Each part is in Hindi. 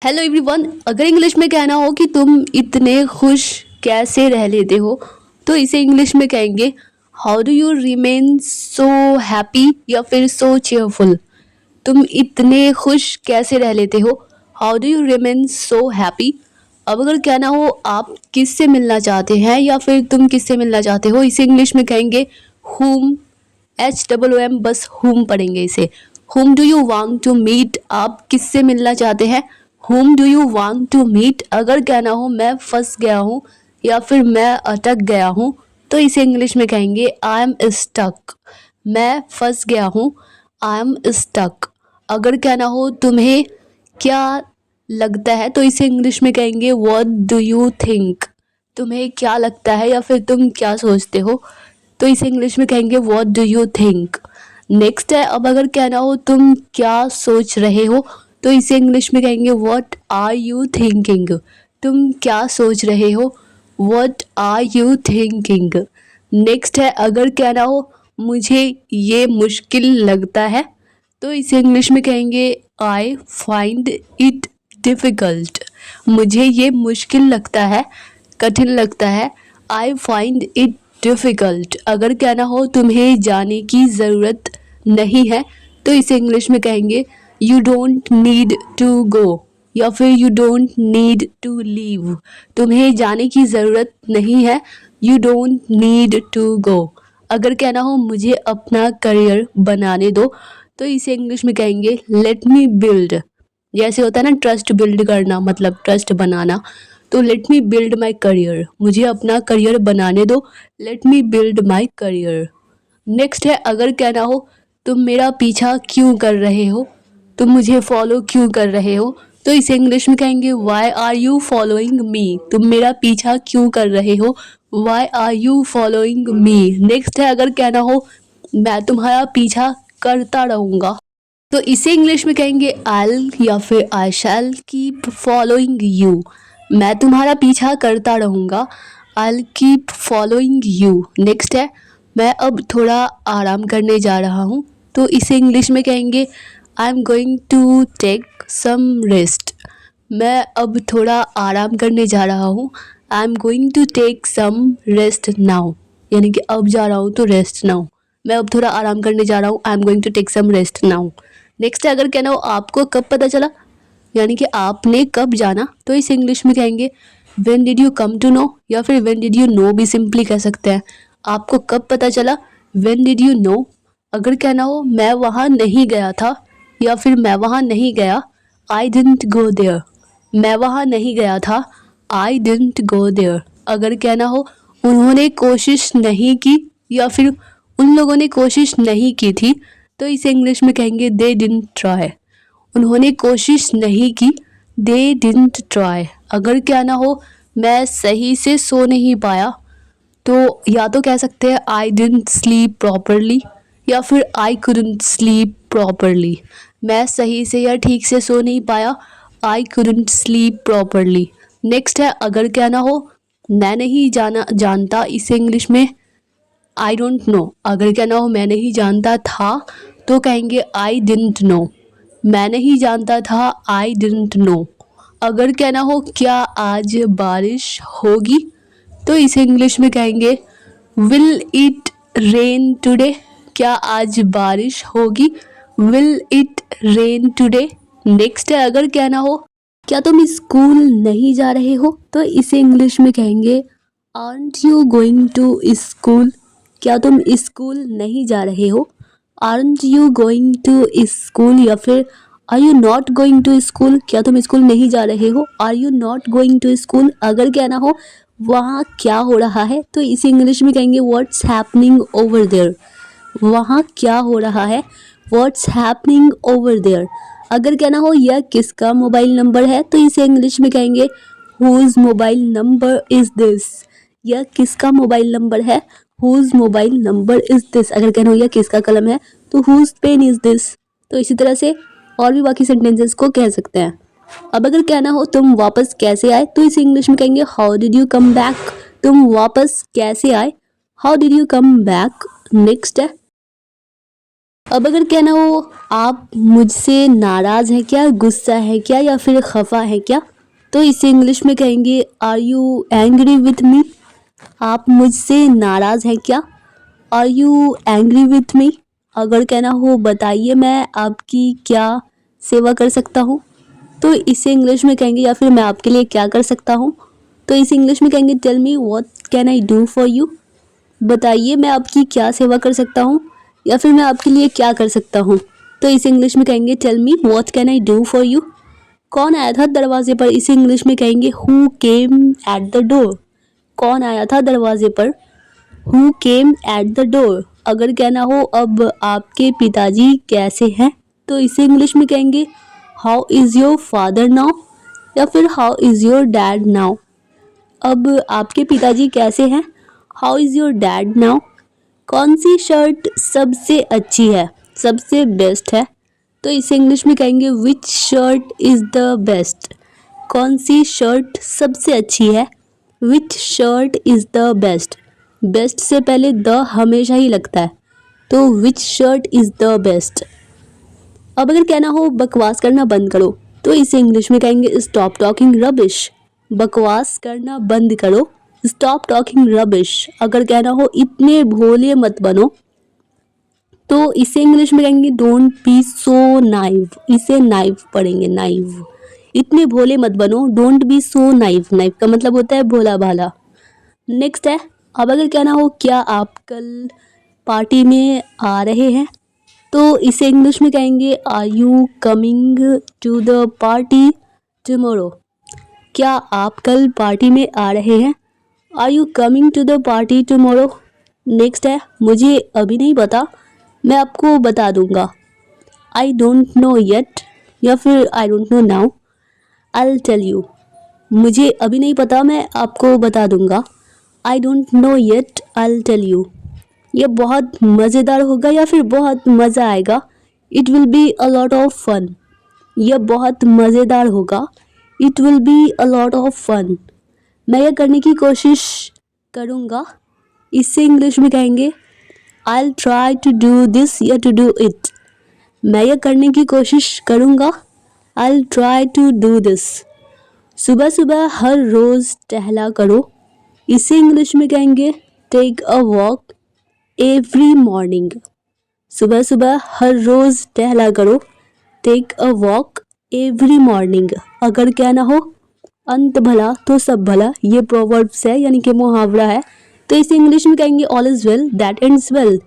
Hello everyone. अगर इंग्लिश में कहना हो कि तुम इतने खुश कैसे रह लेते हो, तो इसे इंग्लिश में कहेंगे how do you remain so happy या फिर सो चेयरफुल। तुम इतने खुश कैसे रह लेते हो, how do you remain so happy. अब अगर कहना हो आप किससे मिलना चाहते हैं या फिर तुम किससे मिलना चाहते हो, इसे इंग्लिश में कहेंगे whom। HOOM, बस whom पढ़ेंगे इसे। whom do you want to meet, आप किससे मिलना चाहते हैं, whom do you want to meet। अगर कहना हो मैं फंस गया हूँ या फिर मैं अटक गया हूँ, तो इसे इंग्लिश में कहेंगे आई एम स्टक। मैं फंस गया हूँ, आई एम स्टक। अगर कहना हो तुम्हें क्या लगता है, तो इसे इंग्लिश में कहेंगे व्हाट डू यू थिंक। तुम्हें क्या लगता है या फिर तुम क्या सोचते हो, तो इसे इंग्लिश में कहेंगे what do you think. Next है, अब अगर कहना हो तुम क्या सोच रहे हो, तो इसे इंग्लिश में कहेंगे व्हाट आर यू थिंकिंग। तुम क्या सोच रहे हो, what are you thinking. Next है, अगर कहना हो मुझे ये मुश्किल लगता है, तो इसे इंग्लिश में कहेंगे आई फाइंड इट डिफ़िकल्ट। मुझे ये मुश्किल लगता है, कठिन लगता है, आई फाइंड इट डिफ़िकल्ट। अगर कहना हो तुम्हें जाने की ज़रूरत नहीं है, तो इसे इंग्लिश में कहेंगे you don't need to go या फिर you don't need to leave. तुम्हें जाने की ज़रूरत नहीं है, you don't need to go. अगर कहना हो मुझे अपना करियर बनाने दो, तो इसे इंग्लिश में कहेंगे लेट मी बिल्ड। जैसे होता है ना ट्रस्ट बिल्ड करना, मतलब ट्रस्ट बनाना, तो let me build my career. मुझे अपना करियर बनाने दो, let me build my career. Next है, अगर कहना हो तुम मेरा पीछा क्यों कर रहे हो, तुम मुझे फॉलो क्यों कर रहे हो, तो इसे इंग्लिश में कहेंगे why are you following me. तुम मेरा पीछा क्यों कर रहे हो, why are you following me. Next है, अगर कहना हो मैं तुम्हारा पीछा करता रहूँगा, तो इसे इंग्लिश में कहेंगे आई या फिर आई शैल कीप फॉलोइंग यू। मैं तुम्हारा पीछा करता रहूँगा, I keep following you. Next है, मैं अब थोड़ा आराम करने जा रहा हूँ, तो इसे इंग्लिश में कहेंगे I am going to take some rest. मैं अब थोड़ा आराम करने जा रहा हूँ, I am going to take some rest now, यानी कि अब जा रहा हूँ तो रेस्ट नाउ। मैं अब थोड़ा आराम करने जा रहा हूँ, I am going to take some rest now. Next है, अगर कहना हो आपको कब पता चला, यानी कि आपने कब जाना, तो इस इंग्लिश में कहेंगे when did you come to know या फिर व्हेन डिड यू नो भी सिंपली कह सकते हैं। आपको कब पता चला, व्हेन डिड यू नो। अगर कहना हो मैं वहाँ नहीं गया था या फिर मैं वहाँ नहीं गया, आई डिडंट गो देयर। मैं वहाँ नहीं गया था, आई डिडंट गो देयर। अगर कहना हो उन्होंने कोशिश नहीं की या फिर उन लोगों ने कोशिश नहीं की थी, तो इसे इंग्लिश में कहेंगे दे डिडंट ट्राई। उन्होंने कोशिश नहीं की, दे डिडंट ट्राई। अगर कहना हो मैं सही से सो नहीं पाया, तो या तो कह सकते हैं आई डिडंट स्लीप प्रॉपरली या फिर आई कुडंट स्लीप प्रॉपरली। मैं सही से या ठीक से सो नहीं पाया, I couldn't sleep properly. Next है, अगर कहना हो मैं नहीं जानता, इसे इंग्लिश में आई डोंट नो। अगर कहना हो मैं नहीं जानता था, तो कहेंगे आई डिडंट नो। मैं नहीं जानता था, आई डिडंट नो। अगर कहना हो क्या आज बारिश होगी, तो इसे इंग्लिश में कहेंगे विल इट रेन टुडे। क्या आज बारिश होगी, will it rain today. Next है, अगर कहना हो क्या तुम स्कूल नहीं जा रहे हो, तो इसे इंग्लिश में कहेंगे aren't you going to school. क्या तुम स्कूल नहीं जा रहे हो, aren't you going to school. या फिर are you not going to school. क्या तुम स्कूल नहीं जा रहे हो, are you not going to school. अगर कहना हो वहाँ क्या हो रहा है, तो इसे इंग्लिश में कहेंगे व्हाट्स हैपनिंग ओवर देयर। वहाँ क्या हो रहा है, व्हाट्स हैपनिंग ओवर देयर। अगर कहना हो यह किसका मोबाइल नंबर है, तो इसे इंग्लिश में कहेंगे whose mobile number is this. यह किसका मोबाइल नंबर है, whose mobile number is this. अगर कहना हो यह किसका कलम है, तो हुज पेन इज़ दिस। तो इसी तरह से और भी बाकी सेंटेंसेस को कह सकते हैं। अब अगर कहना हो तुम वापस कैसे आए, तो इसे इंग्लिश में कहेंगे how did you come back. तुम वापस कैसे आए, how did you come back. Next है, अब अगर कहना हो आप मुझसे नाराज़ हैं क्या, गुस्सा है क्या या फिर खफा है क्या, तो इसे इंग्लिश में कहेंगे are you angry with me. आप मुझसे नाराज़ हैं क्या, are you angry with me. अगर कहना हो बताइए मैं आपकी क्या सेवा कर सकता हूँ, तो इसे इंग्लिश में कहेंगे, या फिर मैं आपके लिए क्या कर सकता हूँ, तो इसे इंग्लिश में कहेंगे tell me what can I do for you. बताइए मैं आपकी क्या सेवा कर सकता हूँ, या फिर मैं आपके लिए क्या कर सकता हूँ, तो इसे इंग्लिश में कहेंगे tell me what can I do for you. कौन आया था दरवाजे पर, इसे इंग्लिश में कहेंगे who came at the door. कौन आया था दरवाजे पर, who came at the door. अगर कहना हो अब आपके पिताजी कैसे हैं, तो इसे इंग्लिश में कहेंगे how is your father now, या फिर how is your dad now. अब आपके पिताजी कैसे हैं, how is your dad now. कौन सी शर्ट सबसे अच्छी है, सबसे बेस्ट है, तो इसे इंग्लिश में कहेंगे which shirt is the best. कौन सी शर्ट सबसे अच्छी है, which shirt is the best. Best से पहले द हमेशा ही लगता है, तो which shirt is the best. अब अगर कहना हो बकवास करना बंद करो, तो इसे इंग्लिश में कहेंगे स्टॉप टॉकिंग रबिश। बकवास करना बंद करो, स्टॉप टॉकिंग रबिश। अगर कहना हो इतने भोले मत बनो, तो इसे इंग्लिश में कहेंगे डोंट बी सो नाइव। इसे नाइव पढ़ेंगे, नाइव। इतने भोले मत बनो, don't be so naive. Naive का मतलब होता है भोला भाला। नेक्स्ट है, अब अगर कहना हो क्या आप कल पार्टी में आ रहे हैं, तो इसे इंग्लिश में कहेंगे are you coming to the party tomorrow. क्या आप कल पार्टी में आ रहे हैं, are you coming to the party tomorrow. Next है, मुझे अभी नहीं पता, मैं आपको बता दूंगा। आई डोंट नो येट, या फिर I don't know now, I will tell you. मुझे अभी नहीं पता, मैं आपको बता दूंगा। I don't know yet, I will tell you. ये बहुत मज़ेदार होगा या फिर बहुत मज़ा आएगा, it will be a lot of fun. यह बहुत मज़ेदार होगा, it will be a lot of fun. मैं यह करने की कोशिश करूँगा, इससे इंग्लिश में कहेंगे I will try to do this या टू डू इट। मैं यह करने की कोशिश करूँगा, I will try to do this. सुबह सुबह हर रोज़ टहला करो, इसे इंग्लिश में कहेंगे take a walk every morning. सुबह सुबह हर रोज़ टहला करो, take a walk every morning. अगर कहना हो अंत भला तो सब भला, ये प्रोवर्ब्स है यानी कि मुहावरा है, तो इसे इंग्लिश में कहेंगे all is well that ends well.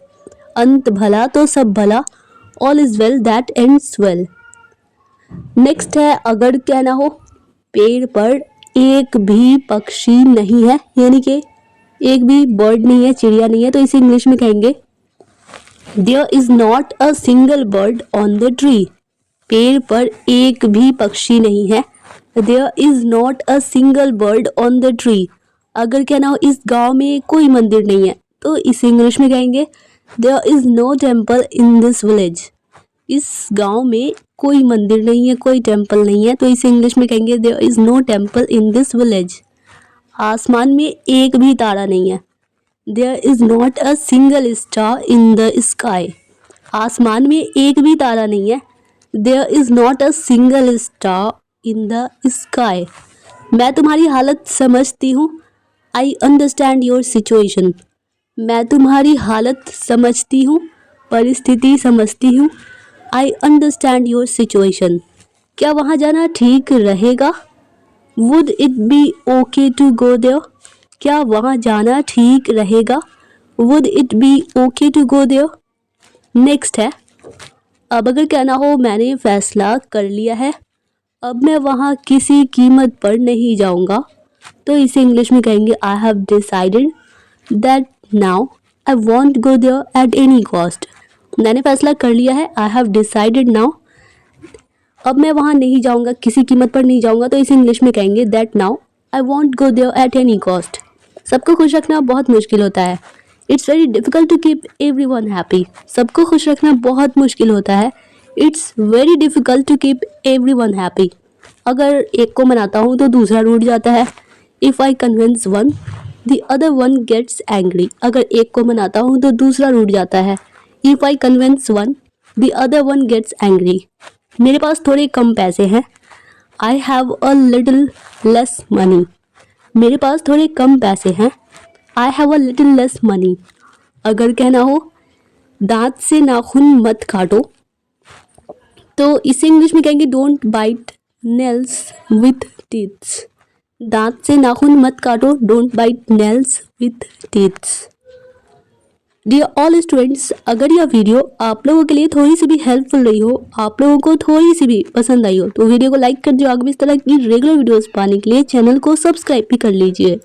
अंत भला तो सब भला, all is well that ends well. Next है, अगर कहना हो पेड़ पर एक भी पक्षी नहीं है, यानी कि एक भी बर्ड नहीं है, चिड़िया नहीं है, तो इसे इंग्लिश में कहेंगे there is not a single bird on the tree. पेड़ पर एक भी पक्षी नहीं है, there is not a single bird on the tree. अगर कहना हो इस गांव में कोई मंदिर नहीं है, तो इसे इंग्लिश में कहेंगे there is no temple in this village. इस गांव में कोई मंदिर नहीं है, कोई टेम्पल नहीं है, तो इसे इंग्लिश में कहेंगे there is no temple in this village. आसमान में एक भी तारा नहीं है, there is not a single star in the sky. आसमान में एक भी तारा नहीं है, there is not a single star in the sky. मैं तुम्हारी हालत समझती हूँ, आई अंडरस्टैंड योर सिचुएशन। मैं तुम्हारी हालत समझती हूँ, परिस्थिति समझती हूँ, आई अंडरस्टैंड योर सिचुएशन। क्या वहाँ जाना ठीक रहेगा, would it be okay to go there. क्या वहाँ जाना ठीक रहेगा, would it be okay to go there. Next है, अब अगर कहना हो मैंने फैसला कर लिया है, अब मैं वहाँ किसी कीमत पर नहीं जाऊँगा, तो इसे इंग्लिश में कहेंगे I have decided that now I won't go there at any cost. मैंने फैसला कर लिया है, आई हैव डिसाइडेड नाउ, अब मैं वहाँ नहीं जाऊँगा, किसी कीमत पर नहीं जाऊँगा, तो इसे इंग्लिश में कहेंगे that now I won't go there at any cost. सबको खुश रखना बहुत मुश्किल होता है, it's very difficult to keep everyone happy. सबको खुश रखना बहुत मुश्किल होता है, it's very difficult to keep everyone happy. अगर एक को मनाता हूँ तो दूसरा रूठ जाता है। If I convince one the other one gets angry. अगर एक को मनाता हूँ तो दूसरा रूठ जाता है। If I convince one the other one gets angry. मेरे पास थोड़े कम पैसे हैं। I have a little less money. मेरे पास थोड़े कम पैसे हैं। I have a little less money. अगर कहना हो दांत से नाखून मत काटो, तो इसे इंग्लिश में कहेंगे don't bite nails with teeths. दांत से नाखून मत काटो, don't bite nails with teeths. Dear all students, अगर यह वीडियो आप लोगों के लिए थोड़ी सी भी हेल्पफुल रही हो, आप लोगों को थोड़ी सी भी पसंद आई हो, तो वीडियो को लाइक कर दो। आगे भी इस तरह की रेगुलर वीडियोस पाने के लिए चैनल को सब्सक्राइब भी कर लीजिए।